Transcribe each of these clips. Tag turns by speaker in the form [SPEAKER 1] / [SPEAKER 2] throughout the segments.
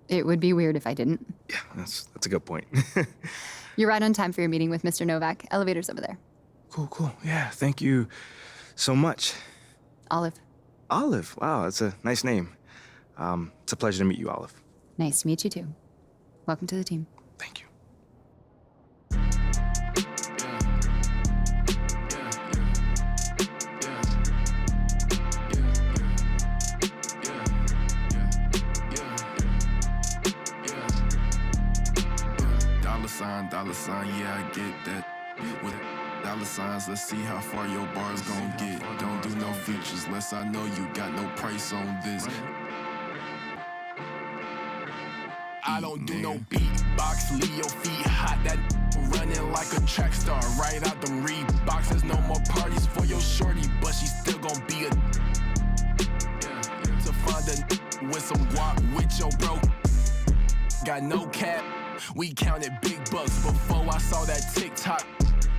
[SPEAKER 1] It would be weird if I didn't.
[SPEAKER 2] Yeah, that's a good point.
[SPEAKER 1] You're right on time for your meeting with Mr. Novak. Elevator's over there.
[SPEAKER 2] Cool. Yeah, thank you so much.
[SPEAKER 1] Olive.
[SPEAKER 2] Olive? Wow, that's a nice name. It's a pleasure to meet you, Olive.
[SPEAKER 1] Nice to meet you, too. Welcome to the team.
[SPEAKER 2] Thank you.
[SPEAKER 3] Dollar sign, yeah, I get that. With dollar signs, let's see how far your bar's gon' get. Don't do no features, unless I know you got no price on this. I don't do no beatbox, leave your feet hot. That running like a track star, right out them Reeboks. There's no more parties for your shorty, but she still gon' be a to find a with some guap with your bro. Got no cap. We counted big bucks before I saw that TikTok.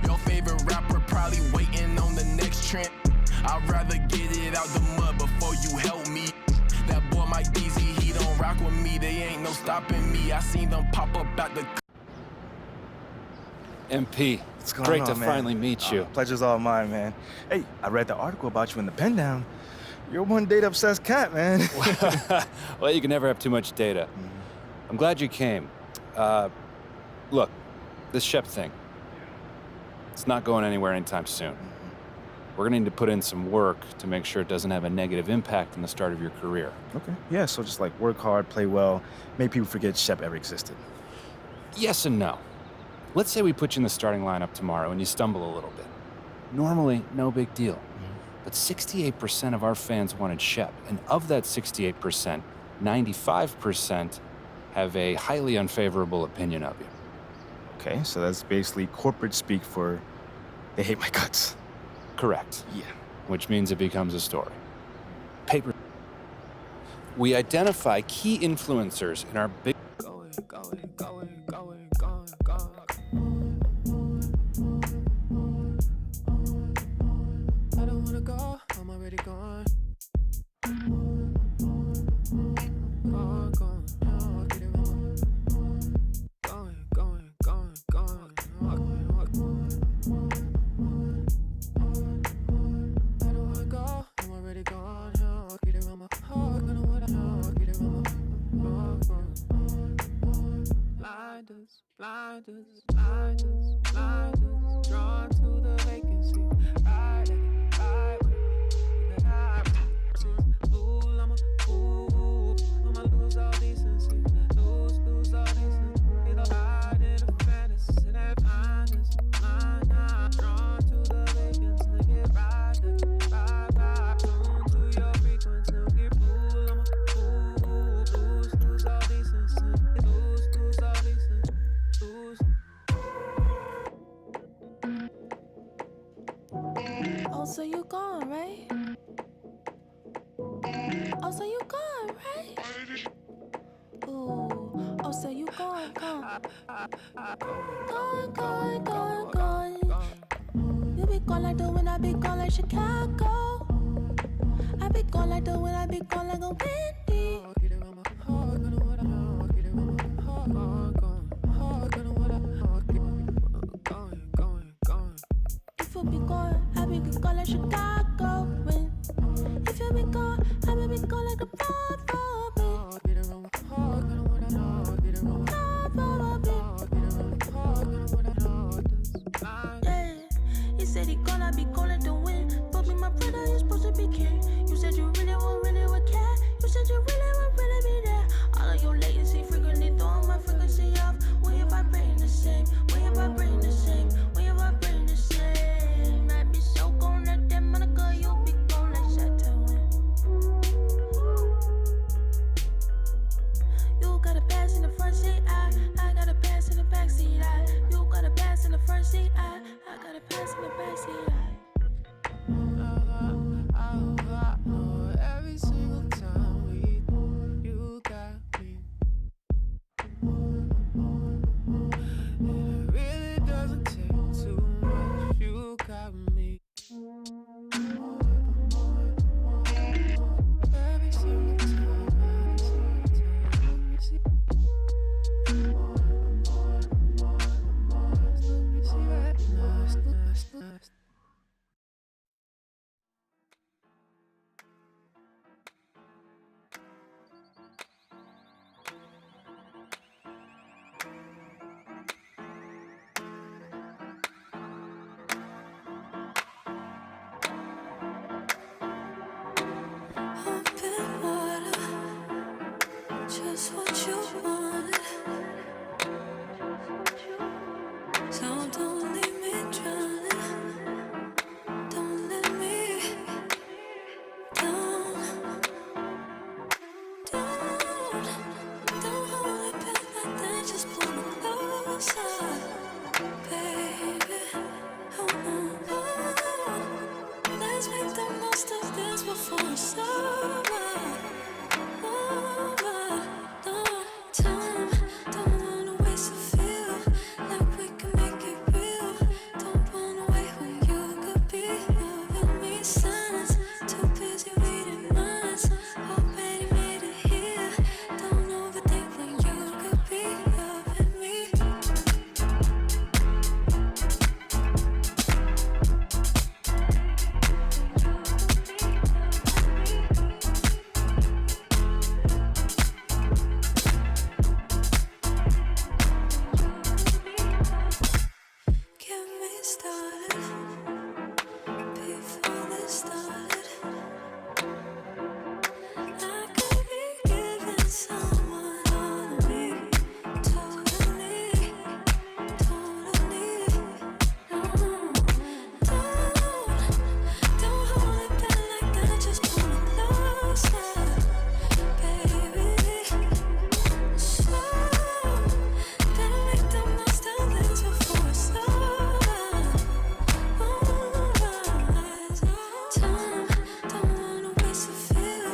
[SPEAKER 3] Your favorite rapper probably waiting on the next trend. I'd rather get it out the mud before you help me. That boy Mike DZ, he don't rock with me. They ain't no stopping me. I seen them pop up at the
[SPEAKER 4] MP,
[SPEAKER 2] What's going
[SPEAKER 4] great
[SPEAKER 2] on,
[SPEAKER 4] to
[SPEAKER 2] man?
[SPEAKER 4] finally meet you.
[SPEAKER 2] Pleasure's all mine, man. Hey, I read the article about you in the Pen Down. You're one data-obsessed cat, man.
[SPEAKER 4] Well, you can never have too much data. I'm glad you came. Look, this Shep thing, it's not going anywhere anytime soon. We're gonna need to put in some work to make sure it doesn't have a negative impact on the start of your career.
[SPEAKER 2] Okay. Yeah, so just like work hard, play well, make people forget Shep ever existed.
[SPEAKER 4] Yes and no. Let's say we put you in the starting lineup tomorrow and you stumble a little bit. Normally, no big deal. But 68% of our fans wanted Shep, and of that 68%, 95% have a highly unfavorable opinion of you.
[SPEAKER 2] Okay, so that's basically corporate speak for they hate my guts.
[SPEAKER 4] Correct.
[SPEAKER 2] Yeah.
[SPEAKER 4] Which means it becomes a story. Paper. We identify key influencers in our big...
[SPEAKER 5] I don't wanna go, I'm already gone. Blinders, drawn to the vacancy. Ride with it. Fool, I'm a fool. I'ma lose all decency. Lose all decency. Ride in a fantasy. That blinders, drawn to the vacancy. Ride. Tune to your frequency. Fool, I'm a fool. Lose all decency. Lose all decency. Oh, so you gone, right? Oh, so you gone, right? Ooh, oh, so you gone. Gone. You be gone like the wind, I be gone like Chicago. I be gone like the wind, I be gone like a windy. If you be gone, I be gone like Chicago. When if you be gone, I be gone like a yeah, he said he gonna be gone like the wind. But me, my brother, you supposed to be king. You said you really would care. You said you would really be there. All of your latency frequently throwing my frequency off. When you vibrating the same, when you vibrating the same, when you vibrating the same. Might be so gone that them on the just what you wanted. So don't leave me drowning. Don't let me down. Don't hold it back like that. Just pull me closer, baby. Oh, let's make the most of this before it's over. Time, don't wanna waste a feel like we can make it real. Don't wanna wait when you could be loving me. Silence, too busy reading minds. Already made it here. Don't overthink when you could be loving me. Get me started before this started. I could be giving someone all of me, totally. Don't hold it back like that. Just pull me closer, baby. Slow, better make the most of this before it's over. Time, don't wanna waste a feel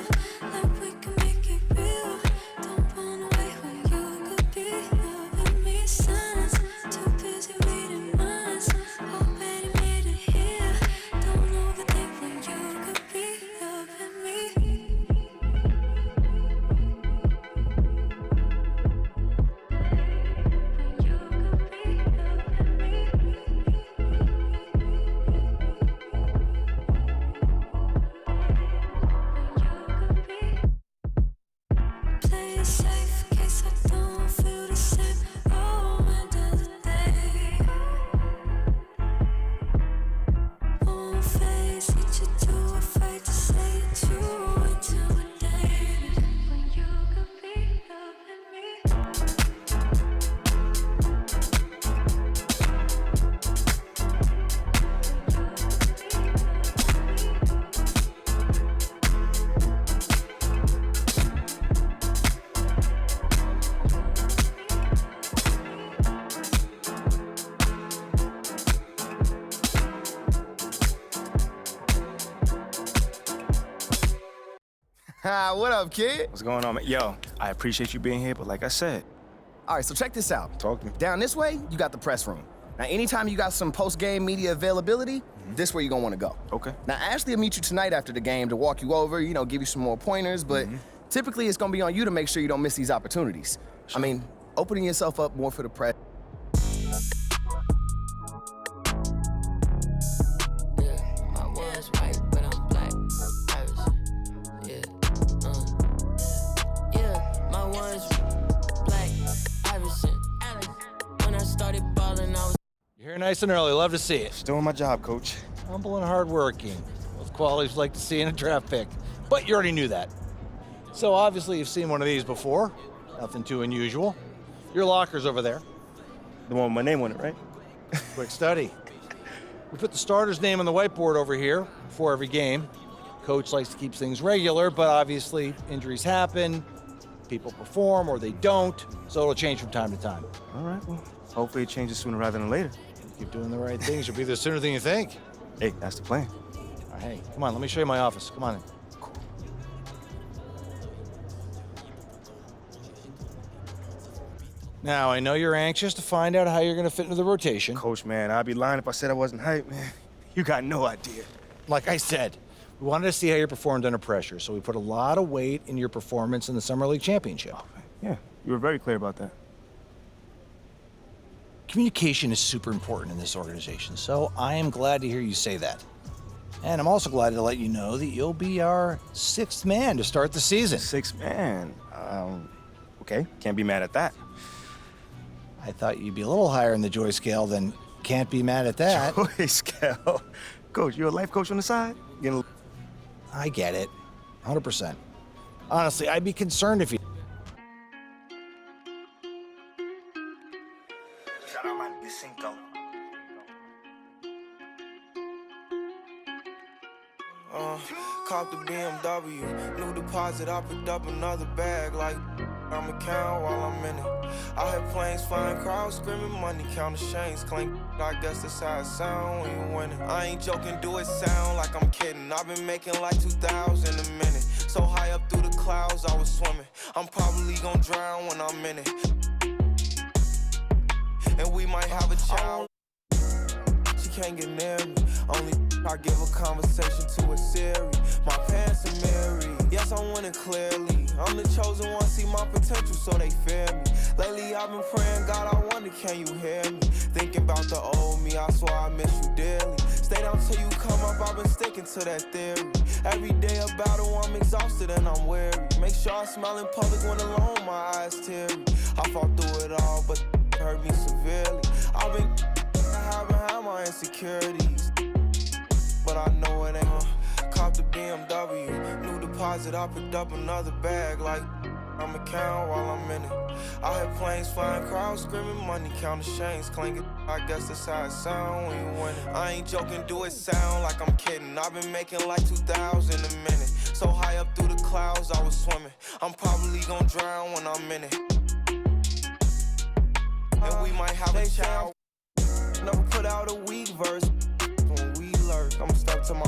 [SPEAKER 5] like we can make it real. Don't wanna wait when you could be loving me. Silence, too busy reading minds. Already made it here. Don't overthink when you could be loving me. Play it safe in case I don't feel the same. Oh, end of the day. Won't face it, you're too afraid to say it too intimidated. When you could be loving me.
[SPEAKER 6] What up, kid?
[SPEAKER 2] What's going on, man? Yo, I appreciate you being here, but like I said,
[SPEAKER 6] All right, so check this out.
[SPEAKER 2] talk to me.
[SPEAKER 6] Down this way, you got the press room. Now, anytime you got some post-game media availability, this where you're gonna wanna go.
[SPEAKER 2] Okay.
[SPEAKER 6] Now, Ashley will meet you tonight after the game to walk you over, give you some more pointers, but typically it's gonna be on you to make sure you don't miss these opportunities. I mean, opening yourself up more for the press.
[SPEAKER 7] Yeah, my was white, but I'm black. Irish. Yeah, my was black. Iverson. When I started balling, I was.
[SPEAKER 8] You're here nice and early. Love to see it.
[SPEAKER 2] Just doing my job, coach.
[SPEAKER 8] Humble and hardworking. Those qualities we like to see in a draft pick. But you already knew that. So obviously you've seen one of these before. Nothing too unusual. Your locker's over there.
[SPEAKER 2] The one with my name on it, right?
[SPEAKER 8] Quick study. We put the starter's name on the whiteboard over here before every game. Coach likes to keep things regular, but obviously injuries happen, people perform or they don't, so it'll change from time to time.
[SPEAKER 2] All right, well, hopefully it changes sooner rather than later.
[SPEAKER 8] You keep doing the right things, you'll be there sooner than you think.
[SPEAKER 2] Hey, that's the plan.
[SPEAKER 8] All right, hey, come on, let me show you my office. Come on in. Now, I know you're anxious to find out how you're going to fit into the rotation.
[SPEAKER 2] Coach, man, I'd be lying if I said I wasn't hyped, man. You got no idea.
[SPEAKER 8] Like I said, we wanted to see how you performed under pressure, so we put a lot of weight in your performance in the Summer League Championship.
[SPEAKER 2] Yeah, you were very clear about that.
[SPEAKER 8] Communication is super important in this organization, so I am glad to hear you say that. And I'm also glad to let you know that you'll be our sixth man to start the season.
[SPEAKER 2] Sixth man. Okay, can't be mad at that.
[SPEAKER 8] I thought you'd be a little higher in the joy scale than can't be mad at that.
[SPEAKER 2] Joy scale. Coach, you a life coach on the side?
[SPEAKER 8] I get it. 100%. Honestly, I'd be concerned if you...
[SPEAKER 9] the BMW, new deposit, I picked up another bag like I'ma count while I'm in it. I hear planes flying, crowds screaming, money counting chains clink. I guess that's how it sound when you winning. I ain't joking, do it sound like I'm kidding. I've been making like 2,000 a minute. So high up through the clouds, I was swimming. I'm probably gonna drown when I'm in it. And we might have a child. She can't get near me. Only I give a conversation to a Siri. My pants are mirrored. Yes, I'm winning clearly. I'm the chosen one, see my potential, so they fear me. Lately, I've been praying, God, I wonder, can you hear me? Thinking about the old me, I swear I miss you dearly. Stay down till you come up, I've been sticking to that theory. Every day a battle, I'm exhausted and I'm weary. Make sure I smile in public when alone, my eyes teary. I fought through it all, but hurt me severely. I've been having my insecurities, but I know it ain't. Cop the BMW, new deposit, I picked up another bag like I'ma count while I'm in it. I hear planes flying, crowds screaming, money counting chains clinking. I guess that's how it sound when you winning. I ain't joking, do it sound like I'm kidding. I've been making like 2,000 a minute. So high up through the clouds, I was swimming. I'm probably gonna drown when I'm in it. And we might have a child. Never put out a weak verse. When we lurk, I'm stuck to my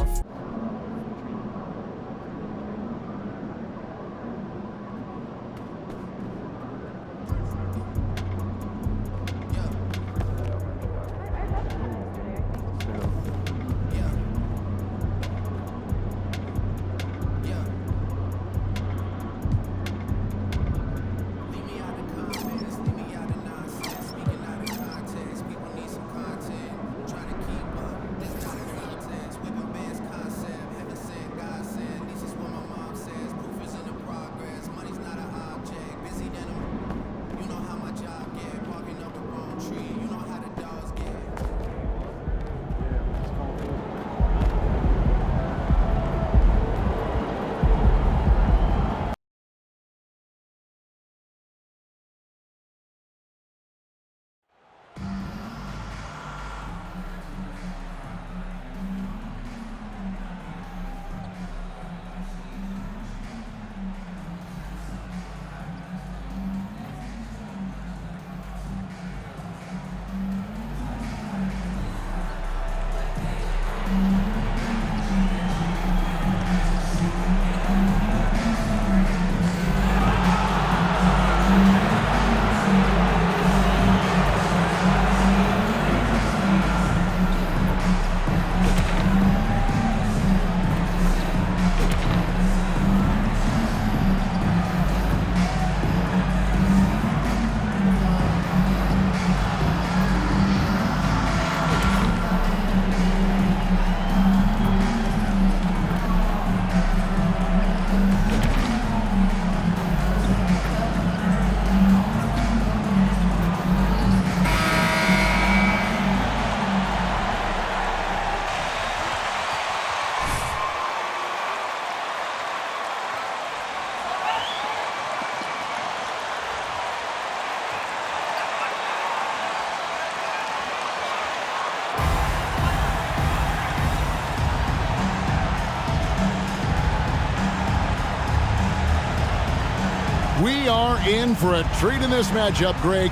[SPEAKER 10] We are in for a treat in this matchup, Greg,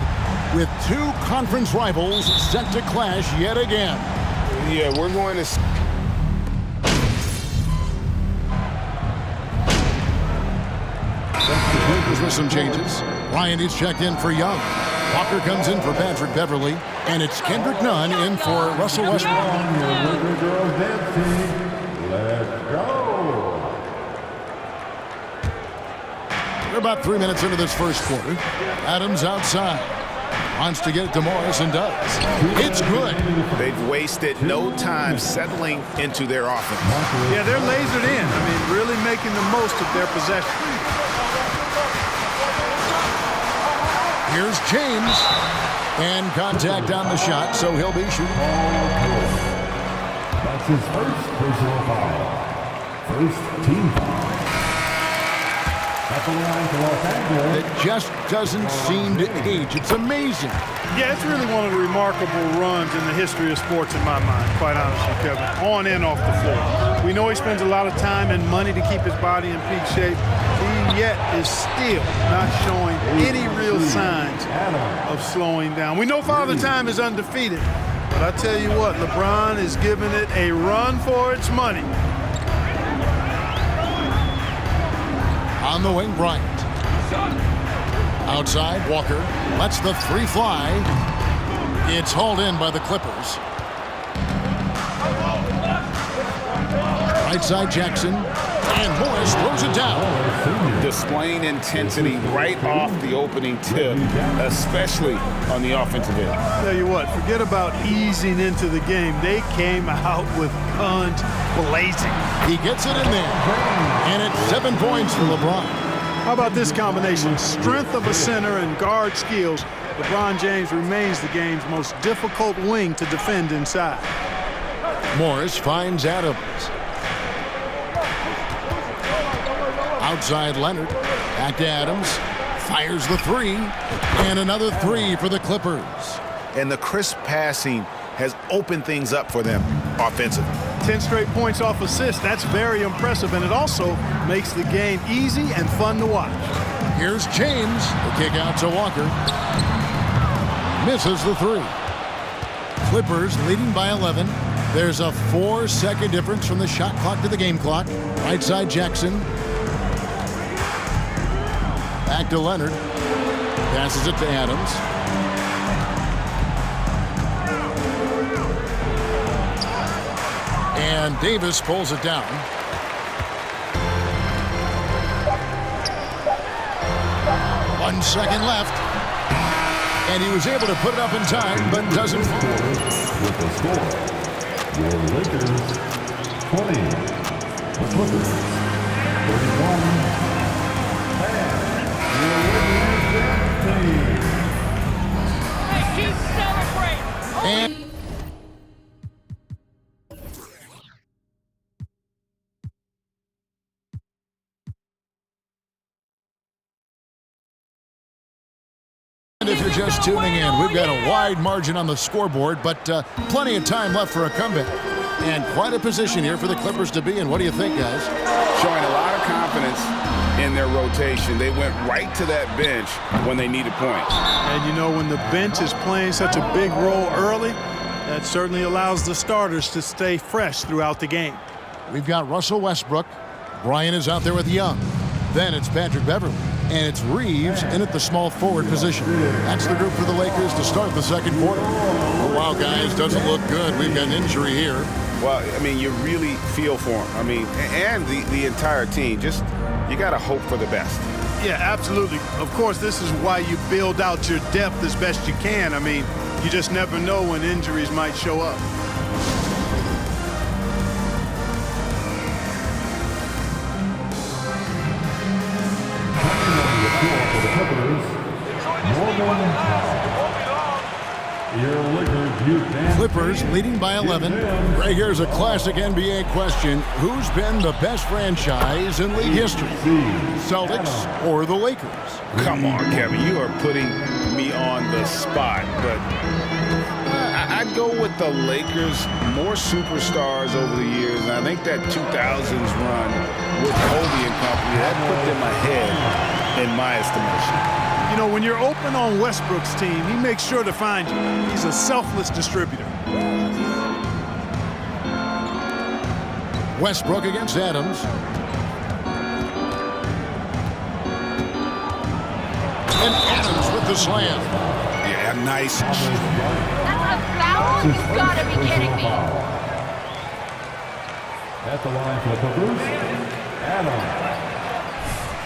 [SPEAKER 10] with two conference rivals set to clash yet again.
[SPEAKER 11] Yeah, we're going to...
[SPEAKER 10] With some changes. Ryan is checked in for Young. Walker comes in for Patrick Beverly. And it's Kendrick Nunn in for Russell Westbrook.
[SPEAKER 12] Let's go.
[SPEAKER 10] We're about 3 minutes into this first quarter. Adams outside. Wants to get it to Morris and does. It's good.
[SPEAKER 11] They've wasted no time settling into their offense.
[SPEAKER 13] Yeah, they're lasered in. I mean, really making the most of their possession.
[SPEAKER 10] Here's James. And contact on the shot, so he'll be shooting.
[SPEAKER 12] That's his first personal foul. First team foul.
[SPEAKER 10] that just doesn't seem to age. It's amazing.
[SPEAKER 13] Yeah, it's really one of the remarkable runs in the history of sports in my mind, quite honestly, Kevin, on and off the floor. We know he spends a lot of time and money to keep his body in peak shape. He yet is still not showing any real signs of slowing down. We know Father Time is undefeated, but I tell you what, LeBron is giving it a run for its money.
[SPEAKER 10] On the wing, Bryant. Outside, Walker lets the three fly. It's hauled in by the Clippers. Right side, Jackson. And Morris throws it down.
[SPEAKER 11] Displaying intensity right off the opening tip, especially on the offensive end.
[SPEAKER 13] Tell you what, forget about easing into the game. They came out with guns blazing.
[SPEAKER 10] He gets it in there. And it's 7 points for LeBron.
[SPEAKER 13] How about this combination? Strength of a center and guard skills. LeBron James remains the game's most difficult wing to defend inside.
[SPEAKER 10] Morris finds Adams. Outside Leonard. Back to Adams. Fires the three. And another three for the Clippers.
[SPEAKER 11] And the crisp passing has opened things up for them offensively.
[SPEAKER 13] 10 straight points off assists. That's very impressive, and it also makes the game easy and fun to watch.
[SPEAKER 10] Here's James. The kick out to Walker. Misses the three. Clippers leading by 11. There's a 4-second difference from the shot clock to the game clock. Right side, Jackson. Back to Leonard. Passes it to Adams. And Davis pulls it down. One second left. And he was able to put it up in time, but doesn't.
[SPEAKER 12] With the score, your Lakers 20, the Clippers 31, and your Lakers 15.
[SPEAKER 14] They keep celebrating.
[SPEAKER 10] And if you're just tuning in, we've got a wide margin on the scoreboard, but plenty of time left for a comeback. And quite a position here for the Clippers to be in. What do you think, guys?
[SPEAKER 11] Showing a lot of confidence in their rotation. They went right to that bench when they needed points.
[SPEAKER 13] And you know, when the bench is playing such a big role early, that certainly allows the starters to stay fresh throughout the game.
[SPEAKER 10] We've got Russell Westbrook. Brian is out there with Young. Then it's Patrick Beverly. And it's Reeves in at the small forward position. That's the group for the Lakers to start the second quarter. Oh, wow, guys, doesn't look good. We've got an injury here.
[SPEAKER 11] Well, I mean, you really feel for him. I mean, and the entire team. Just, you got to hope for the best.
[SPEAKER 13] Yeah, absolutely. Of course, this is why you build out your depth as best you can. I mean, you just never know when injuries might show up.
[SPEAKER 12] For the Clippers,
[SPEAKER 10] Clippers leading by 11. Right here's a classic NBA question. Who's been the best franchise in league history? Celtics or the Lakers?
[SPEAKER 11] Come on, Kevin. You are putting me on the spot. But I'd go with the Lakers. More superstars over the years. And I think that 2000s run with Kobe and company, that put them ahead in my estimation.
[SPEAKER 13] You know, when you're open on Westbrook's team, he makes sure to find you. He's a selfless distributor.
[SPEAKER 10] Westbrook against Adams. And Adams with the slam.
[SPEAKER 11] Yeah, nice.
[SPEAKER 14] That's a foul? You've got to be kidding me.
[SPEAKER 12] At the line for the Clippers, Adams.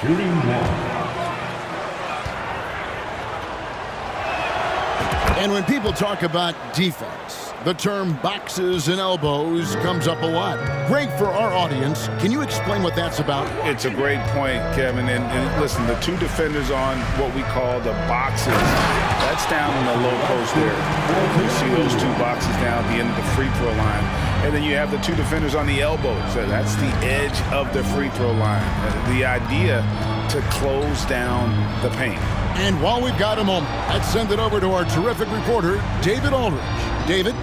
[SPEAKER 12] Shooting one.
[SPEAKER 10] And when people talk about defense, the term boxes and elbows comes up a lot. Greg, for our audience, can you explain what that's about?
[SPEAKER 11] It's a great point, Kevin. And listen, the two defenders on what we call the boxes, that's down in the low post there. You see those two boxes down at the end of the free throw line. And then you have the two defenders on the elbows. So that's the edge of the free throw line. The idea to close down the paint.
[SPEAKER 10] And while we've got a moment, let's send it over to our terrific reporter, David Aldridge. David?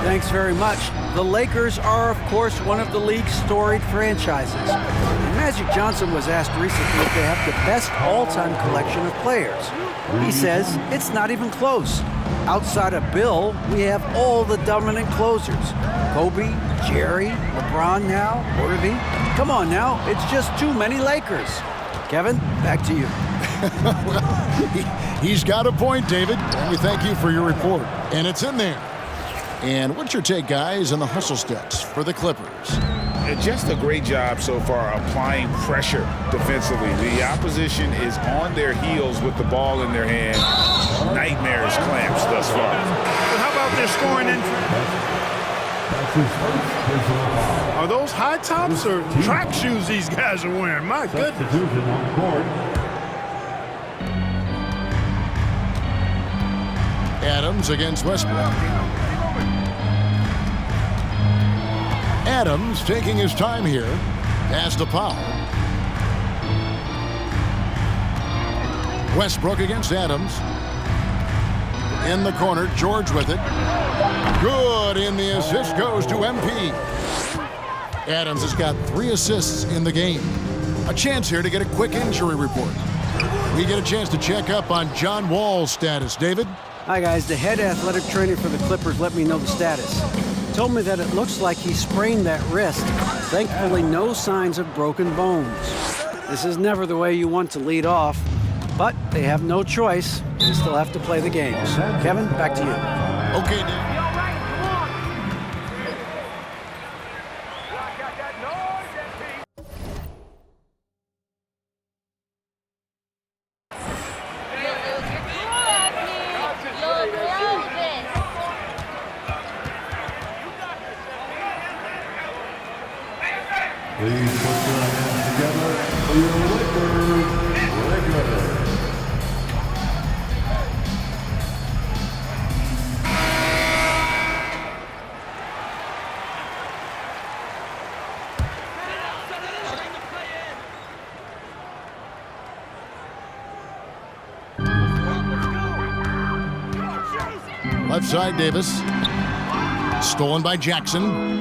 [SPEAKER 15] Thanks very much. The Lakers are, of course, one of the league's storied franchises. And Magic Johnson was asked recently if they have the best all-time collection of players. He says it's not even close. Outside of Bill, we have all the dominant closers. Kobe, Jerry, LeBron now, Worthy. Come on now, it's just too many Lakers. Kevin, back to you.
[SPEAKER 10] Well, he's got a point, David. And we thank you for your report. And it's in there. And what's your take, guys, on the hustle steps for the Clippers?
[SPEAKER 11] Just a great job so far applying pressure defensively. The opposition is on their heels with the ball in their hand. Nightmares clamps thus far.
[SPEAKER 13] But how about their scoring entry? Are those high tops or track shoes these guys are wearing? My goodness.
[SPEAKER 10] Adams against Westbrook. Adams taking his time here. Pass to Powell. Westbrook against Adams. In the corner, George with it. Good, and the assist goes to MP. Adams has got 3 assists in the game. A chance here to get a quick injury report. We get a chance to check up on John Wall's status. David?
[SPEAKER 15] Hi, guys. The head athletic trainer for the Clippers let me know the status. Told me that it looks like he sprained that wrist. Thankfully, no signs of broken bones. This is never the way you want to lead off, but they have no choice. They still have to play the games. Kevin, back to you.
[SPEAKER 10] Okay, Dave.
[SPEAKER 12] Please put your hands together for your Lakers.
[SPEAKER 10] Left side, Davis. Stolen by Jackson.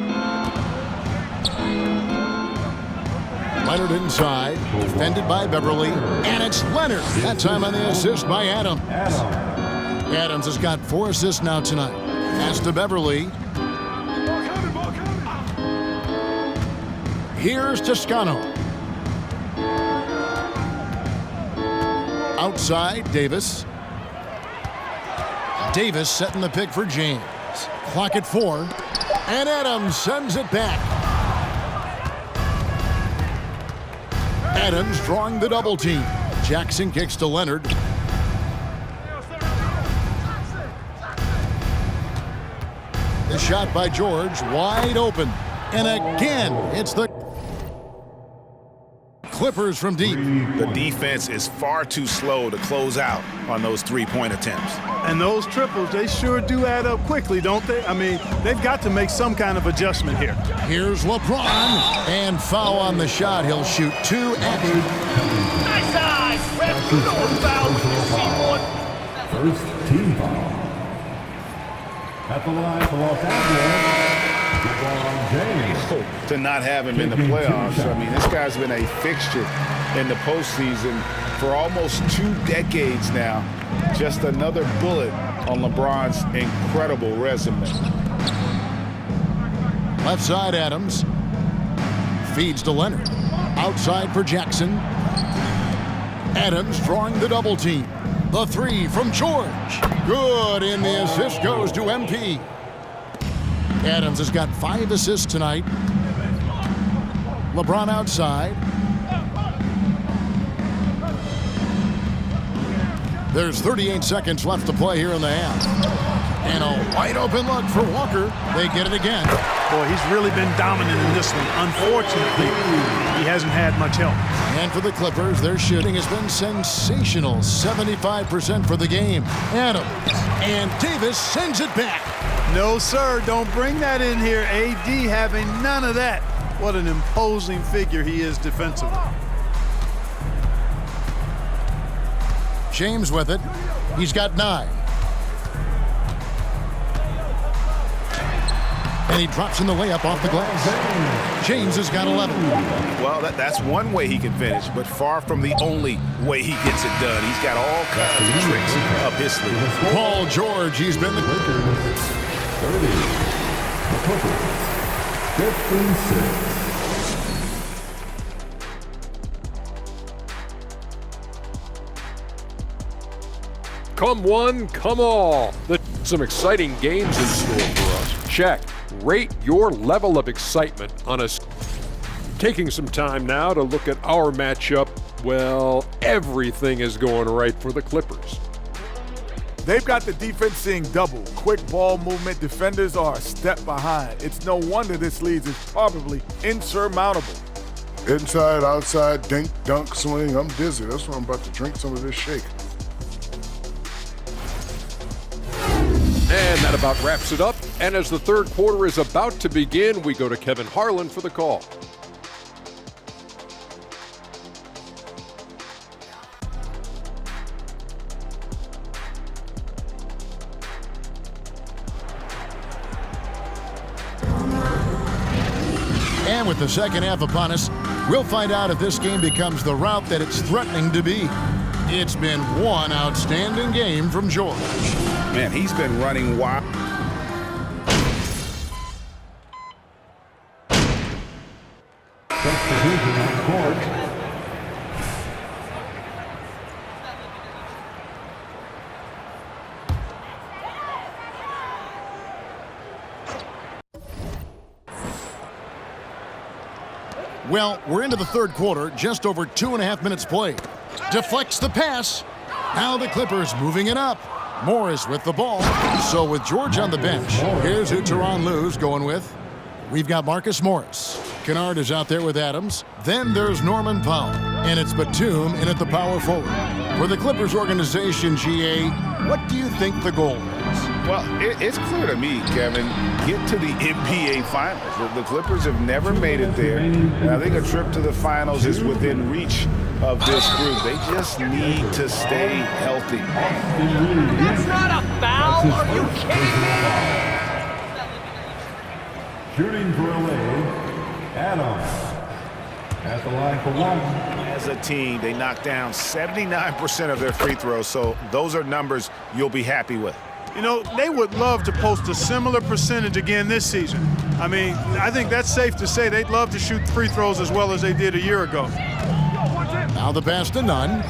[SPEAKER 10] Leonard inside, defended by Beverly, and it's Leonard. That time on the assist by Adams. Adams has got 4 assists now tonight. Pass to Beverly. Here's Toscano. Outside, Davis. Davis setting the pick for James. Clock at 4, and Adams sends it back. Adams drawing the double team. Jackson kicks to Leonard. The shot by George, wide open. And again, it's the Clippers from deep.
[SPEAKER 11] The defense is far too slow to close out on those 3-point attempts.
[SPEAKER 13] And those triples, they sure do add up quickly, don't they? I mean, they've got to make some kind of adjustment here.
[SPEAKER 10] Here's LeBron, and foul on the shot. He'll shoot 2 action.
[SPEAKER 14] Nice eyes! Ref, you know a foul when you see one.
[SPEAKER 12] First team foul. At the line for Los Angeles, LeBron James.
[SPEAKER 11] To not have him in the playoffs. I mean, this guy's been a fixture in the postseason for almost 2 decades now. Just another bullet on LeBron's incredible resume.
[SPEAKER 10] Left side, Adams. Feeds to Leonard. Outside for Jackson. Adams drawing the double team. The 3 from George. Good, and the assist goes to MP. Adams has got 5 assists tonight. LeBron outside. There's 38 seconds left to play here in the half. And a wide open look for Walker. They get it again.
[SPEAKER 13] Boy, he's really been dominant in this one. Unfortunately, he hasn't had much help.
[SPEAKER 10] And for the Clippers, their shooting has been sensational. 75% for the game. Adams and Davis sends it back.
[SPEAKER 13] No, sir, don't bring that in here. AD having none of that. What an imposing figure he is defensively.
[SPEAKER 10] James with it. He's got 9. And he drops in the layup off the glass. James has got 11.
[SPEAKER 11] Well, that's one way he can finish, but far from the only way he gets it done. He's got all kinds of tricks up his sleeve.
[SPEAKER 10] Paul George, he's been the
[SPEAKER 12] 30. The Clippers, 15-6.
[SPEAKER 16] Come one, come all. Some exciting games in store for us. Check. Rate your level of excitement on us. Taking some time now to look at our matchup. Well, everything is going right for the Clippers.
[SPEAKER 17] They've got the defense seeing double. Quick ball movement. Defenders are a step behind. It's no wonder this lead is probably insurmountable.
[SPEAKER 18] Inside, outside, dink, dunk, swing. I'm dizzy. That's why I'm about to drink some of this shake.
[SPEAKER 16] And that about wraps it up. And as the third quarter is about to begin, we go to Kevin Harlan for the call.
[SPEAKER 10] And with the second half upon us, we'll find out if this game becomes the rout that it's threatening to be. It's been one outstanding game from George.
[SPEAKER 11] Man, he's been running wild.
[SPEAKER 12] Substitution on court.
[SPEAKER 10] Well, we're into the third quarter, just over 2.5 minutes played. Deflects the pass. Now the Clippers moving it up. Morris with the ball. So with George on the bench, here's who Tyronn Lue's going with. We've got Marcus Morris. Kennard is out there with Adams. Then there's Norman Powell. And it's Batum in at the power forward. For the Clippers organization, GA, what do you think the goal is?
[SPEAKER 11] Well, it's clear to me, Kevin, get to the NBA Finals. The Clippers have never made it there, and I think a trip to the Finals is within reach of this group. They just need to stay healthy.
[SPEAKER 14] That's not a foul. Are you kidding me?
[SPEAKER 12] Shooting for LA, Adams. At the line for one.
[SPEAKER 11] As a team, they knocked down 79% of their free throws, so those are numbers you'll be happy with.
[SPEAKER 13] You know, they would love to post a similar percentage again this season. I mean, I think that's safe to say they'd love to shoot free throws as well as they did a year ago.
[SPEAKER 10] Now the pass to Nunn.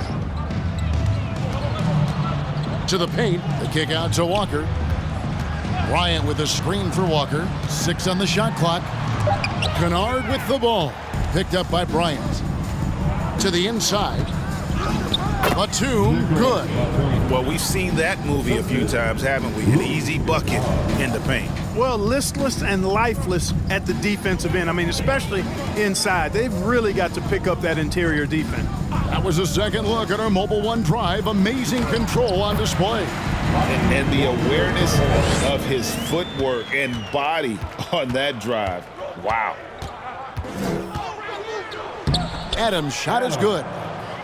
[SPEAKER 10] To the paint, the kick out to Walker. Bryant with a screen for Walker. 6 on the shot clock. Kennard with the ball. Picked up by Bryant. To the inside. Batum, good.
[SPEAKER 11] Well, we've seen that movie a few times, haven't we? An easy bucket in the paint.
[SPEAKER 13] Well, listless and lifeless at the defensive end. I mean, especially inside. They've really got to pick up that interior defense.
[SPEAKER 10] That was a second look at our Mobile One drive. Amazing control on display.
[SPEAKER 11] And the awareness of his footwork and body on that drive. Wow.
[SPEAKER 10] Adams' shot is good.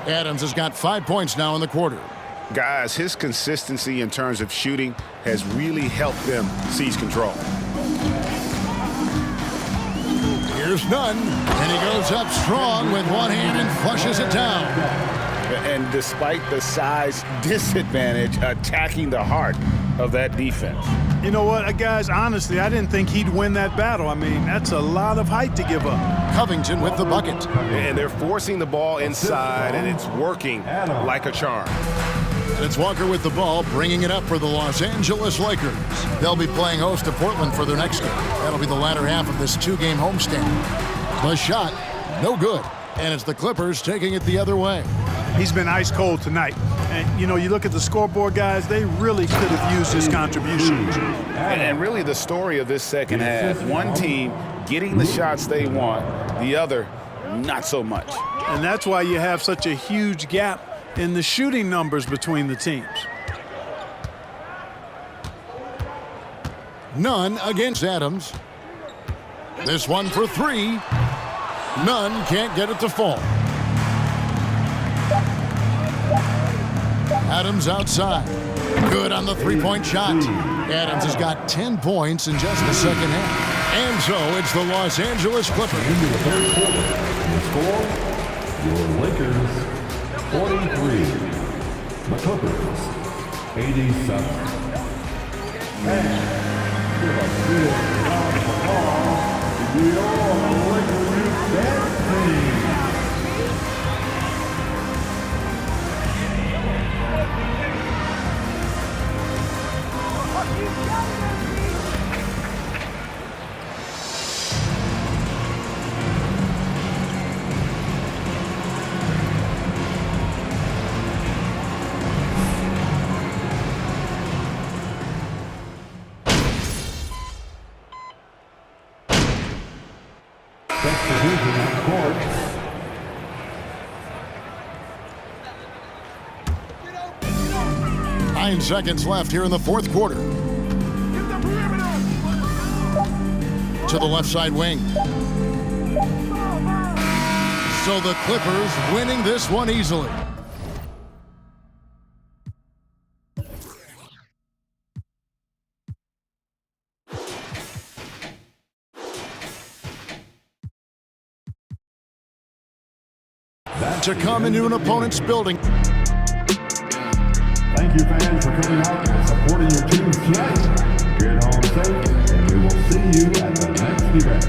[SPEAKER 10] Adams has got 5 points now in the quarter.
[SPEAKER 11] Guys, his consistency in terms of shooting has really helped them seize control.
[SPEAKER 10] Here's Nunn, and he goes up strong with one hand and flushes it down.
[SPEAKER 11] And despite the size disadvantage, attacking the heart of that defense.
[SPEAKER 13] You know what, guys, honestly, I didn't think he'd win that battle. I mean, that's a lot of height to give up.
[SPEAKER 10] Covington with the bucket.
[SPEAKER 11] And they're forcing the ball inside, and it's working like a charm.
[SPEAKER 10] And it's Walker with the ball, bringing it up for the Los Angeles Lakers. They'll be playing host to Portland for their next game. That'll be the latter half of this 2-game homestand. The shot, no good. And it's the Clippers taking it the other way.
[SPEAKER 13] He's been ice cold tonight. And, you know, you look at the scoreboard, guys, they really could have used his contribution.
[SPEAKER 11] And really the story of this second half, one team getting the shots they want, the other not so much.
[SPEAKER 13] And that's why you have such a huge gap in the shooting numbers between the teams.
[SPEAKER 10] Nunn against Adams. This one for 3. Nunn can't get it to fall. Adams outside. Good on the three-point shot. Adams has got 10 points in just the second half. And so it's the Los Angeles Clippers.
[SPEAKER 12] Into the third quarter. The score, your Lakers 43. The Clippers 87. And with a good round of applause, your Lakers dance team. Substitution on court.
[SPEAKER 10] 9 seconds left here in the fourth quarter. To the left side wing. So the Clippers winning this one easily. To come into an opponent's building.
[SPEAKER 12] Thank you, fans, for coming out and supporting your teams tonight. Get home safe, and we will see you at the next event.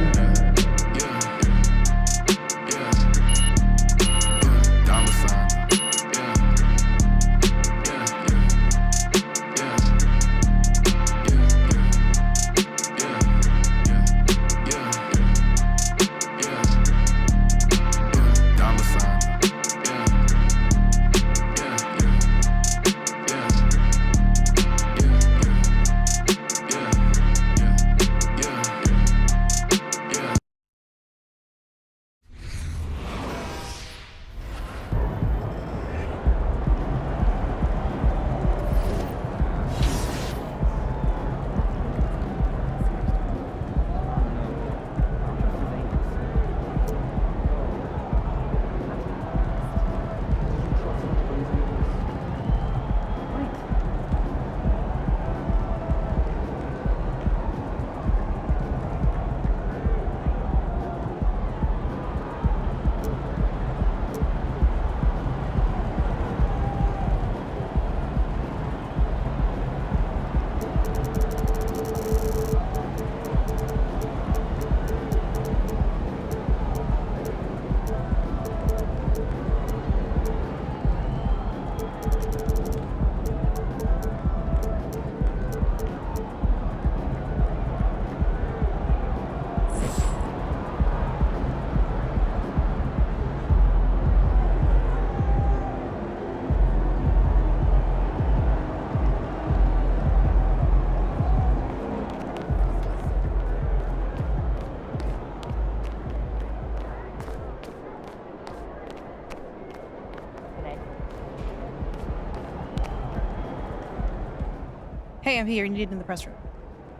[SPEAKER 19] Hey, MP, you're needed in the press room.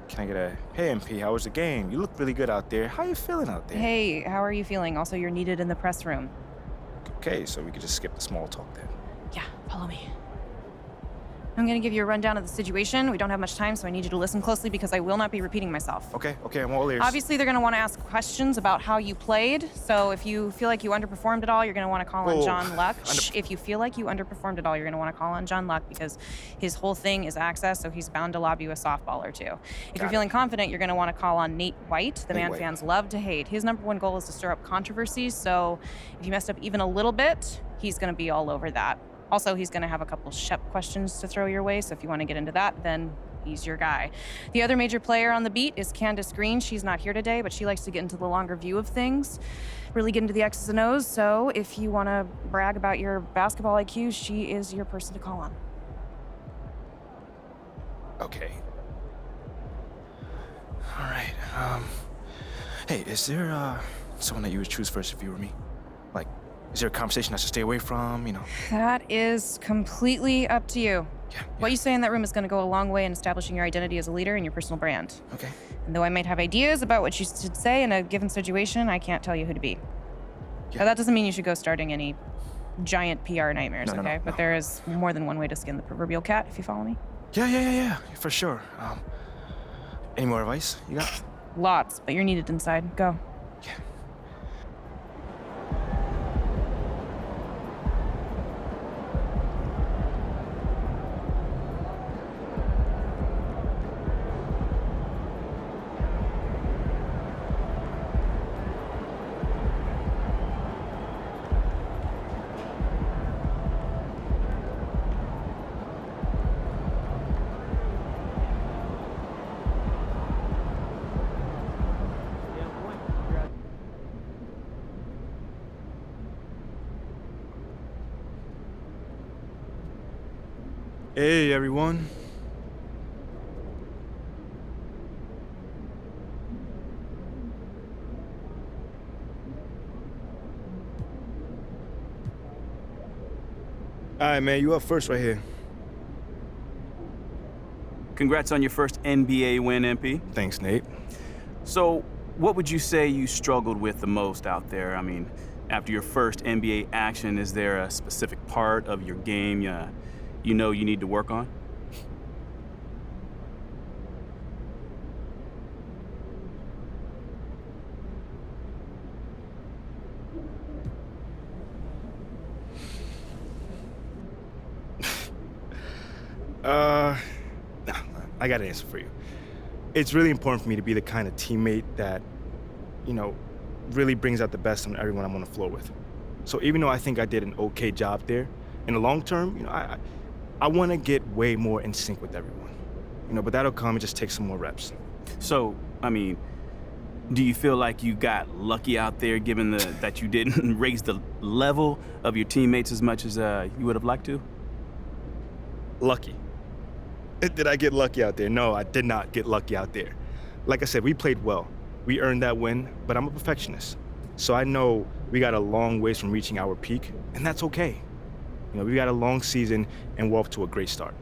[SPEAKER 2] Can I get a, hey, MP, how was the game? You look really good out there. How you feeling out there?
[SPEAKER 19] Hey, how are you feeling? Also, you're needed in the press room.
[SPEAKER 2] Okay, so we could just skip the small talk then.
[SPEAKER 19] Yeah, follow me. I'm gonna give you a rundown of the situation. We don't have much time, so I need you to listen closely because I will not be repeating myself.
[SPEAKER 2] Okay, I'm all ears.
[SPEAKER 19] Obviously, they're gonna wanna ask questions about how you played, so if you feel like you underperformed at all, you're gonna wanna call on John Luck. If you feel like you underperformed at all, you're gonna wanna call on John Luck because his whole thing is access, so he's bound to lob you a softball or two. If you're feeling confident, you're gonna wanna call on Nate White, the man fans love to hate. His #1 goal is to stir up controversies, so if you messed up even a little bit, he's gonna be all over that. Also, he's going to have a couple Shep questions to throw your way, so if you want to get into that, then he's your guy. The other major player on the beat is Candace Green. She's not here today, but she likes to get into the longer view of things, really get into the X's and O's, so if you want to brag about your basketball IQ, she is your person to call on.
[SPEAKER 2] Okay. All right, hey, is there, someone that you would choose first if you were me? Like, is there a conversation I should stay away from, you know?
[SPEAKER 19] That is completely up to you. Yeah. What you say in that room is going to go a long way in establishing your identity as a leader and your personal brand.
[SPEAKER 2] Okay.
[SPEAKER 19] And though I might have ideas about what you should say in a given situation, I can't tell you who to be. But that doesn't mean you should go starting any giant PR nightmares,
[SPEAKER 2] No, no,
[SPEAKER 19] okay?
[SPEAKER 2] no,
[SPEAKER 19] But
[SPEAKER 2] no.
[SPEAKER 19] there is more than one way to skin the proverbial cat, if you follow me.
[SPEAKER 2] Yeah, for sure. Any more advice you got?
[SPEAKER 19] Lots, but you're needed inside. Go.
[SPEAKER 2] Hey, everyone. All right, man, you up first right here.
[SPEAKER 20] Congrats on your first NBA win, MP.
[SPEAKER 2] Thanks, Nate.
[SPEAKER 20] So, what would you say you struggled with the most out there? I mean, after your first NBA action, is there a specific part of your game you know you need to work on?
[SPEAKER 2] Nah, I got an answer for you. It's really important for me to be the kind of teammate that, really brings out the best in everyone I'm on the floor with. So even though I think I did an okay job there, in the long term, I want to get way more in sync with everyone. But that'll come. It just takes some more reps.
[SPEAKER 20] So, I mean, do you feel like you got lucky out there, given that you didn't raise the level of your teammates as much as you would have liked to?
[SPEAKER 2] Lucky. Did I get lucky out there? No, I did not get lucky out there. Like I said, we played well. We earned that win, but I'm a perfectionist. So I know we got a long ways from reaching our peak, and that's okay. We got a long season, and we're off to a great start.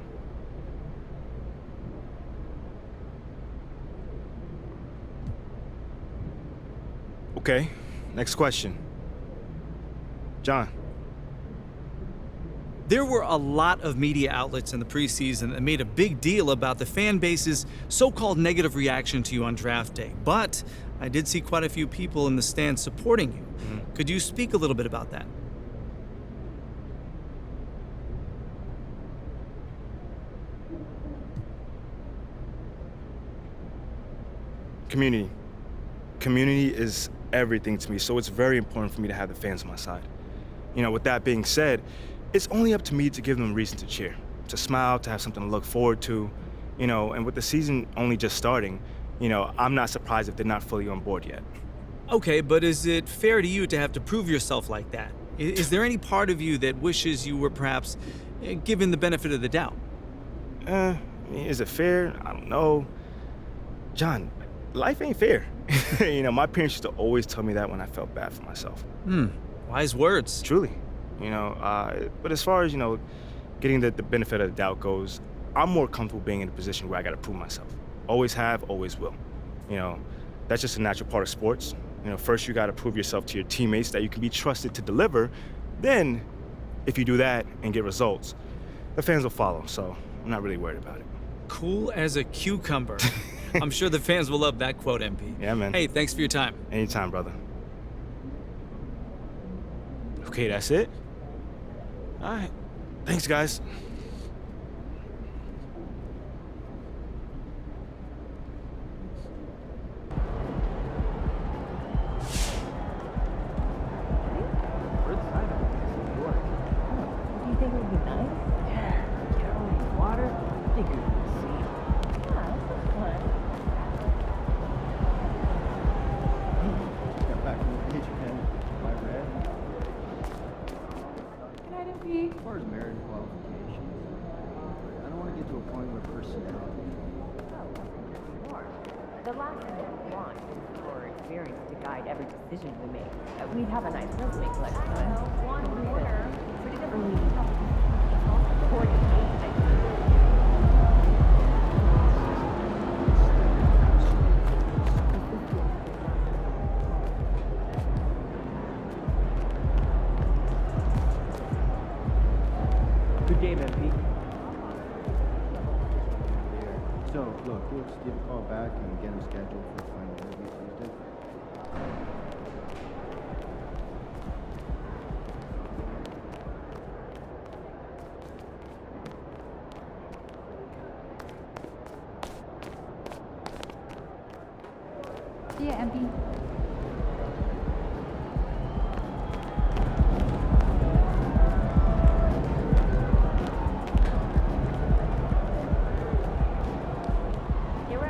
[SPEAKER 2] Okay, next question. John.
[SPEAKER 21] There were a lot of media outlets in the preseason that made a big deal about the fan base's so-called negative reaction to you on draft day. But I did see quite a few people in the stands supporting you. Mm-hmm. Could you speak a little bit about that?
[SPEAKER 2] Community. Community is everything to me, so it's very important for me to have the fans on my side. With that being said, it's only up to me to give them a reason to cheer, to smile, to have something to look forward to, and with the season only just starting, I'm not surprised if they're not fully on board yet.
[SPEAKER 21] Okay, but is it fair to you to have to prove yourself like that? Is there any part of you that wishes you were perhaps given the benefit of the doubt?
[SPEAKER 2] Is it fair? I don't know. John, life ain't fair. My parents used to always tell me that when I felt bad for myself.
[SPEAKER 21] Wise words.
[SPEAKER 2] Truly. But as far as, getting the benefit of the doubt goes, I'm more comfortable being in a position where I gotta prove myself. Always have, always will. That's just a natural part of sports. First you gotta prove yourself to your teammates that you can be trusted to deliver. Then, if you do that and get results, the fans will follow, so I'm not really worried about it.
[SPEAKER 21] Cool as a cucumber. I'm sure the fans will love that quote, MP.
[SPEAKER 2] Yeah, man.
[SPEAKER 21] Hey, thanks for your time.
[SPEAKER 2] Anytime, brother. Okay, that's it? All right. Thanks, guys.
[SPEAKER 22] Do you think it would be nice? Yeah. Get out in the water. I think it would be safe. Yeah, this is fun.
[SPEAKER 23] Got back from the beach again. My red.
[SPEAKER 22] Good night, MP.
[SPEAKER 23] As far as marriage qualifications, I don't want to get to a point where personality.
[SPEAKER 22] The last thing we want is your experience to guide every decision we make. We'd have a nice resume collection, but one corner, pretty different.
[SPEAKER 23] So, look, we'll just give a call back and get him scheduled for a final interview Tuesday.
[SPEAKER 1] See ya, MP.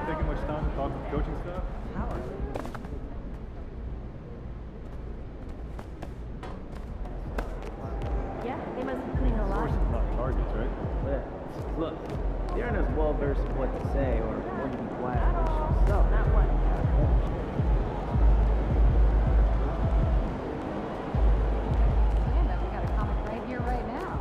[SPEAKER 3] Taking much time to talk with coaching staff?
[SPEAKER 1] Yeah, they must be putting a lot.
[SPEAKER 3] Not targets, right?
[SPEAKER 23] Yeah. Look, they aren't as well versed in what to say or when to be quiet.
[SPEAKER 1] So, not what? Damn it, we got a comic right here, right now.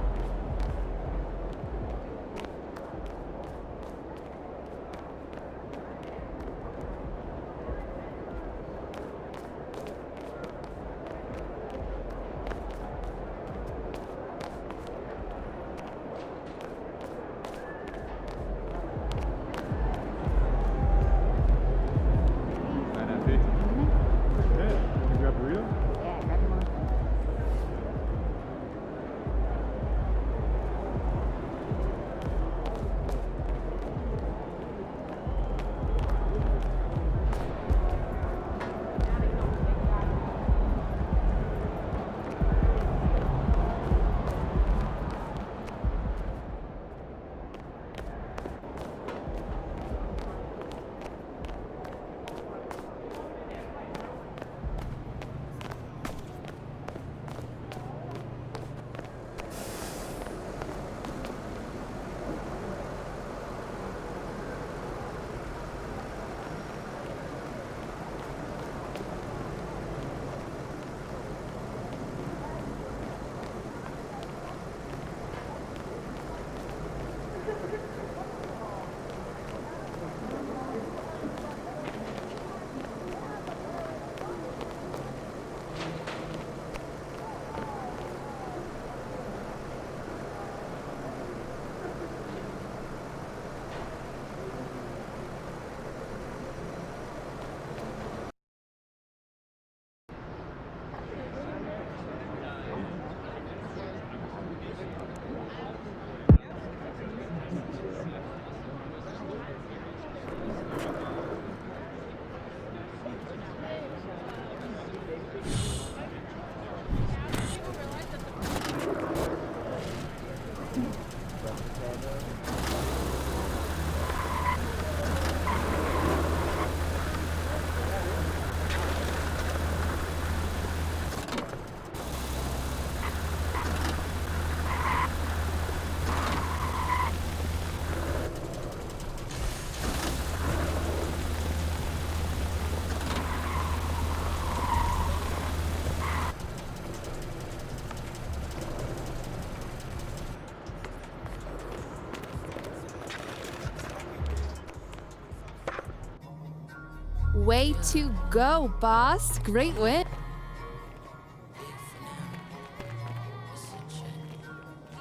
[SPEAKER 4] Way to go, boss. Great win.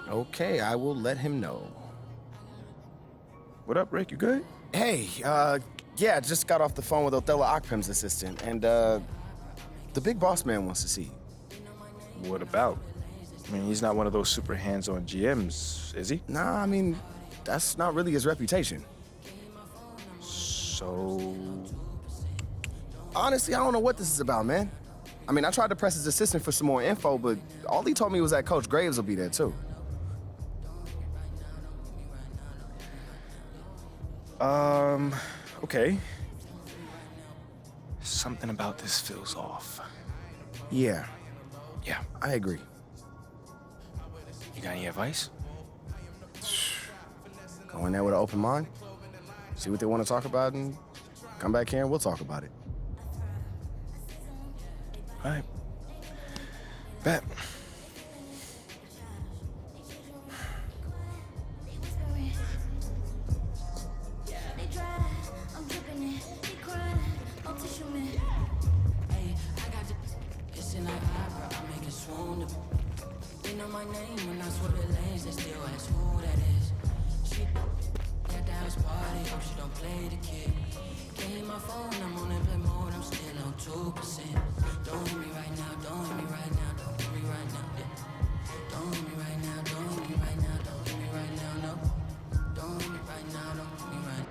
[SPEAKER 6] Okay, I will let him know.
[SPEAKER 2] What up, Rick? You good?
[SPEAKER 6] Hey, yeah, just got off the phone with Othello Akpem's assistant, and the big boss man wants to see you.
[SPEAKER 2] What about? I mean, he's not one of those super hands-on GMs, is he?
[SPEAKER 6] Nah, I mean, that's not really his reputation.
[SPEAKER 2] So...
[SPEAKER 6] Honestly, I don't know what this is about, man. I mean, I tried to press his assistant for some more info, but all he told me was that Coach Graves will be there, too.
[SPEAKER 2] Okay. Something about this feels off.
[SPEAKER 6] Yeah.
[SPEAKER 2] Yeah.
[SPEAKER 6] I agree.
[SPEAKER 2] You got any advice?
[SPEAKER 6] Go in there with an open mind, see what they want to talk about, and come back here and we'll talk about it.
[SPEAKER 2] All right. Bet.
[SPEAKER 7] My name when I swear the lanes, they still ask who that is. She that dance party, hope she don't get a kick. Can't hit my phone, I'm on airplane mode, I'm still on 2%. Don't hit me right now, don't hit me right now, don't hit me right now, yeah. Don't hit me right now, don't hit me right now, don't hit me right now, no. Don't hit me right now, don't hit me right now.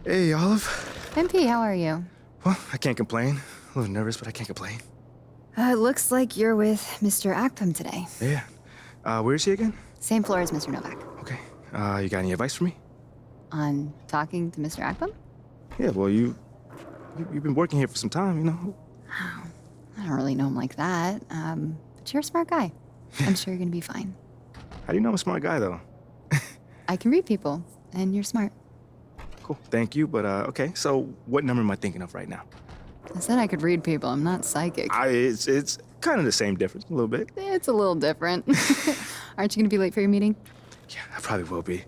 [SPEAKER 2] Hey, Olive.
[SPEAKER 1] MP, how are you?
[SPEAKER 2] Well, I can't complain. A little nervous, but I can't complain.
[SPEAKER 1] It looks like you're with Mr. Akpam today.
[SPEAKER 2] Yeah. Where is he again?
[SPEAKER 1] Same floor as Mr. Novak.
[SPEAKER 2] Okay. You got any advice for me?
[SPEAKER 1] On talking to Mr. Akpam?
[SPEAKER 2] Yeah, well, you've been working here for some time, you know.
[SPEAKER 1] I don't really know him like that. But you're a smart guy. I'm sure you're gonna be fine.
[SPEAKER 2] How do you know I'm a smart guy, though?
[SPEAKER 1] I can read people, and you're smart.
[SPEAKER 2] Cool. Thank you, but okay. So, what number am I thinking of right now?
[SPEAKER 1] I said I could read people. I'm not psychic.
[SPEAKER 2] It's kind of the same difference, a little bit.
[SPEAKER 1] It's a little different. Aren't you gonna be late for your meeting?
[SPEAKER 2] Yeah, I probably will be.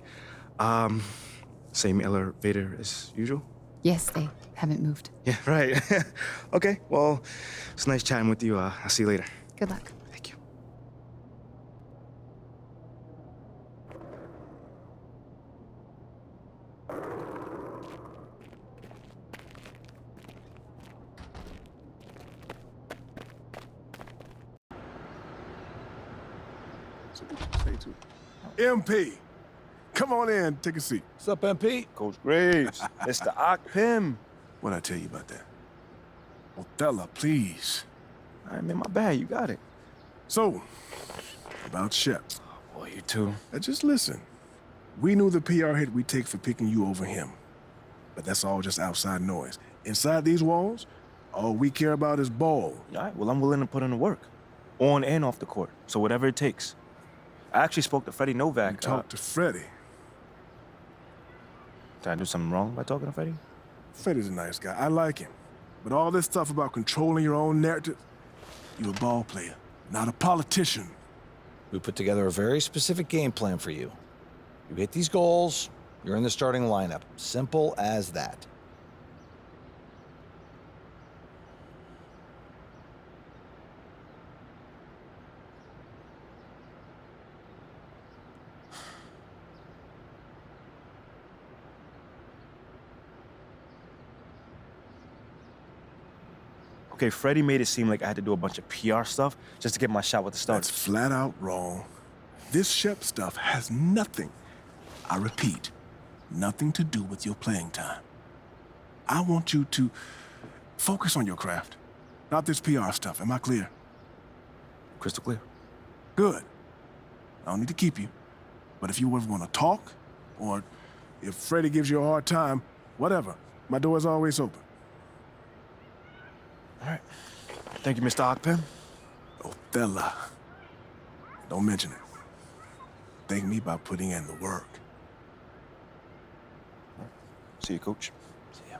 [SPEAKER 2] Same elevator as usual?
[SPEAKER 1] Yes, they haven't moved.
[SPEAKER 2] Yeah, right. Okay, well, it's nice chatting with you. I'll see you later.
[SPEAKER 1] Good luck.
[SPEAKER 2] Thank you.
[SPEAKER 17] MP, come on in, take a seat.
[SPEAKER 5] What's up, MP?
[SPEAKER 8] Coach Graves, Mr. Akpam.
[SPEAKER 17] What'd I tell you about that? Othello, please.
[SPEAKER 8] All right, man, my bad. You got it.
[SPEAKER 17] So, about Shep.
[SPEAKER 8] Oh, boy, you too.
[SPEAKER 17] Now just listen. We knew the PR hit we'd take for picking you over him. But that's all just outside noise. Inside these walls, all we care about is ball.
[SPEAKER 8] All right, well, I'm willing to put in the work. On and off the court. So whatever it takes. I actually spoke to Freddie Novak.
[SPEAKER 17] You talked to Freddie?
[SPEAKER 8] Did I do something wrong by talking to Freddie?
[SPEAKER 17] Freddie's a nice guy. I like him. But all this stuff about controlling your own narrative, you're a ball player, not a politician.
[SPEAKER 5] We put together a very specific game plan for you. You hit these goals, you're in the starting lineup. Simple as that.
[SPEAKER 8] Okay, Freddie made it seem like I had to do a bunch of PR stuff just to get my shot with the Stars.
[SPEAKER 17] That's flat out wrong. This Shep stuff has nothing, I repeat, nothing to do with your playing time. I want you to focus on your craft, not this PR stuff. Am I clear?
[SPEAKER 8] Crystal clear.
[SPEAKER 17] Good. I don't need to keep you. But if you ever want to talk, or if Freddie gives you a hard time, whatever, my door is always open.
[SPEAKER 8] All right. Thank you, Mr. Ogpen.
[SPEAKER 17] Othello. Don't mention it. Thank me by putting in the work.
[SPEAKER 8] See you, Coach.
[SPEAKER 17] See ya.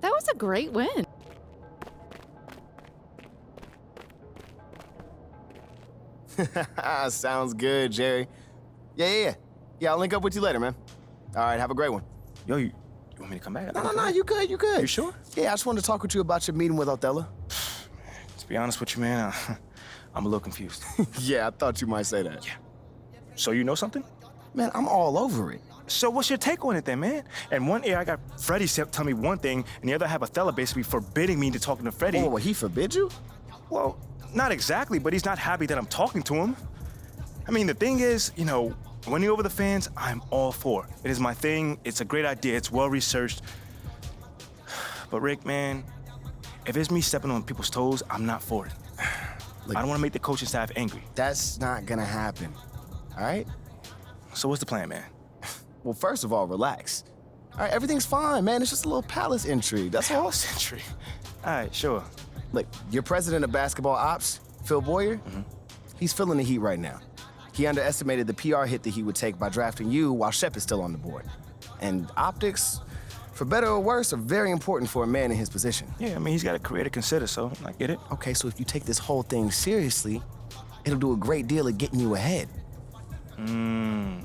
[SPEAKER 4] That was a great win.
[SPEAKER 6] Sounds good, Jerry. Yeah, I'll link up with you later, man. All right, have a great one.
[SPEAKER 8] Yo, you want me to come back?
[SPEAKER 6] No, you good.
[SPEAKER 8] You sure?
[SPEAKER 6] Yeah, I just wanted to talk with you about your meeting with Othello.
[SPEAKER 8] To be honest with you, man, I'm a little confused.
[SPEAKER 6] Yeah, I thought you might say that.
[SPEAKER 8] Yeah. So you know something?
[SPEAKER 6] Man, I'm all over it.
[SPEAKER 8] So what's your take on it then, man? And one ear I got Freddie tell me one thing, and the other I have Othello basically forbidding me to talking to Freddie.
[SPEAKER 6] Oh, he forbid you?
[SPEAKER 8] Well, not exactly, but he's not happy that I'm talking to him. I mean, the thing is, winning over the fans, I'm all for. It is my thing. It's a great idea. It's well-researched. But Rick, man, if it's me stepping on people's toes, I'm not for it.
[SPEAKER 6] Look,
[SPEAKER 8] I don't want to make the coaching staff angry.
[SPEAKER 6] That's not gonna happen, all right?
[SPEAKER 8] So what's the plan, man?
[SPEAKER 6] Well, first of all, relax. All right, everything's fine, man. It's just a little palace intrigue, that's all.
[SPEAKER 8] Palace intrigue? All right, sure.
[SPEAKER 6] Look, your president of basketball ops, Phil Boyer, he's feeling the heat right now. He underestimated the PR hit that he would take by drafting you while Shep is still on the board. And optics, for better or worse, are very important for a man in his position.
[SPEAKER 8] Yeah, I mean, he's got a career to consider, so I get it.
[SPEAKER 6] Okay, so if you take this whole thing seriously, it'll do a great deal of getting you ahead.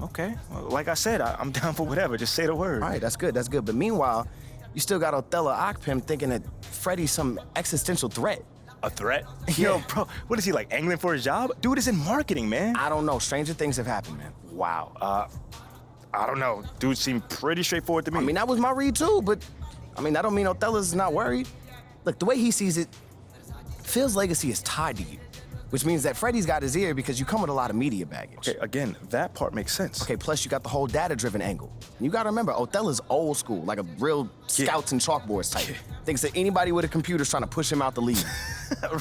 [SPEAKER 8] Okay. Well, like I said, I'm down for whatever. Just say the word.
[SPEAKER 6] All right, that's good. But meanwhile, you still got Othello Okpem thinking that Freddie's some existential threat.
[SPEAKER 8] A threat?
[SPEAKER 6] Yeah.
[SPEAKER 8] Yo, bro, what is he, like, angling for his job? Dude is in marketing, man.
[SPEAKER 6] I don't know. Stranger things have happened, man.
[SPEAKER 8] Wow. I don't know. Dude seemed pretty straightforward to me.
[SPEAKER 6] I mean, that was my read, too, but, that don't mean Othello's not worried. Look, the way he sees it, Phil's legacy is tied to you. Which means that Freddie's got his ear because you come with a lot of media baggage.
[SPEAKER 8] Okay, again, that part makes sense.
[SPEAKER 6] Okay, plus you got the whole data-driven angle. And you gotta remember, Othello's old school, like a real scouts and chalkboards type. Thinks that anybody with a computer's trying to push him out the league.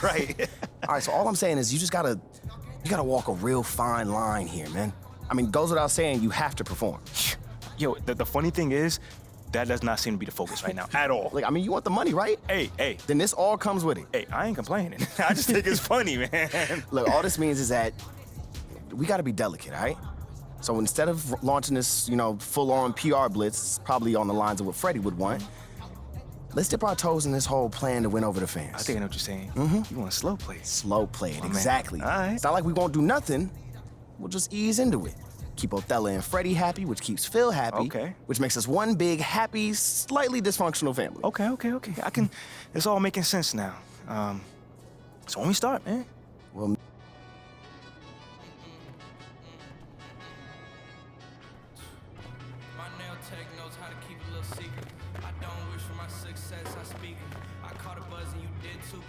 [SPEAKER 8] Right.
[SPEAKER 6] All right, so all I'm saying is you gotta walk a real fine line here, man. I mean, goes without saying, you have to perform.
[SPEAKER 8] Yo, the funny thing is, that does not seem to be the focus right now at all.
[SPEAKER 6] Like, I mean, you want the money, right?
[SPEAKER 8] Hey.
[SPEAKER 6] Then this all comes with it.
[SPEAKER 8] Hey, I ain't complaining. I just think it's funny, man.
[SPEAKER 6] Look, all this means is that we gotta be delicate, all right? So instead of launching this, full-on PR blitz, probably on the lines of what Freddie would want, let's dip our toes in this whole plan to win over the fans.
[SPEAKER 8] I think I know what you're saying. You want to slow play it.
[SPEAKER 6] Slow play it,
[SPEAKER 8] Oh,
[SPEAKER 6] exactly.
[SPEAKER 8] Man. All right.
[SPEAKER 6] It's not like we won't do nothing. We'll just ease into it. Keep Othello and Freddie happy, which keeps Phil happy.
[SPEAKER 8] Okay.
[SPEAKER 6] Which makes us one big, happy, slightly dysfunctional family.
[SPEAKER 8] Okay. It's all making sense now. So when we start, man?
[SPEAKER 6] Well,
[SPEAKER 7] take notes, how to keep a little secret. I don't wish for my success, I speak it. I caught a buzz and you did too.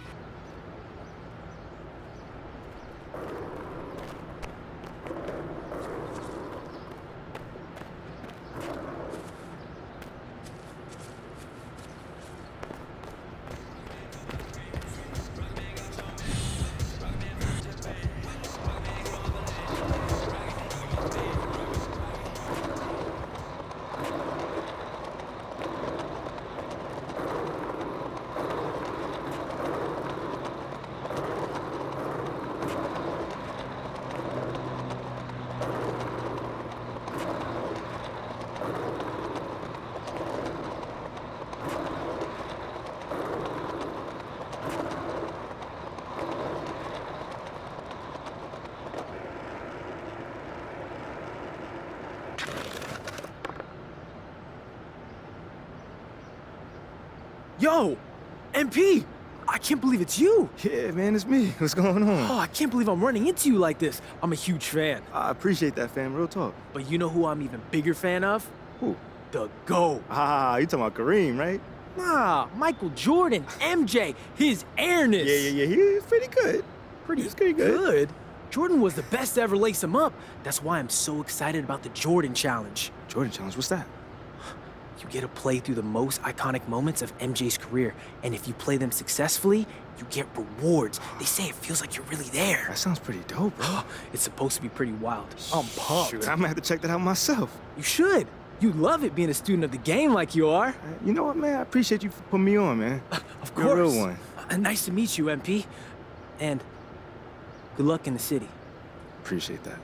[SPEAKER 9] Yo, MP! I can't believe it's you!
[SPEAKER 2] Yeah, man, it's me. What's going on?
[SPEAKER 9] Oh, I can't believe I'm running into you like this. I'm a huge fan.
[SPEAKER 2] I appreciate that, fam. Real talk.
[SPEAKER 9] But you know who I'm even bigger fan of?
[SPEAKER 2] Who?
[SPEAKER 9] The GOAT.
[SPEAKER 2] Ah, you talking about Kareem, right?
[SPEAKER 9] Nah, Michael Jordan, MJ, his airness.
[SPEAKER 2] Yeah, he's pretty good.
[SPEAKER 9] Pretty good? Jordan was the best to ever lace him up. That's why I'm so excited about the Jordan Challenge.
[SPEAKER 2] Jordan Challenge, what's that?
[SPEAKER 9] You get to play through the most iconic moments of MJ's career, and if you play them successfully, you get rewards. They say it feels like you're really there.
[SPEAKER 2] That sounds pretty dope, bro.
[SPEAKER 9] It's supposed to be pretty wild. I'm pumped.
[SPEAKER 2] Shoot, I'm gonna have to check that out myself.
[SPEAKER 9] You should. You'd love it being a student of the game like you are.
[SPEAKER 2] You know what, man? I appreciate you for putting me on, man.
[SPEAKER 9] Of
[SPEAKER 2] You're
[SPEAKER 9] course.
[SPEAKER 2] a real one.
[SPEAKER 9] Nice to meet you, MP. And good luck in the city.
[SPEAKER 2] Appreciate that.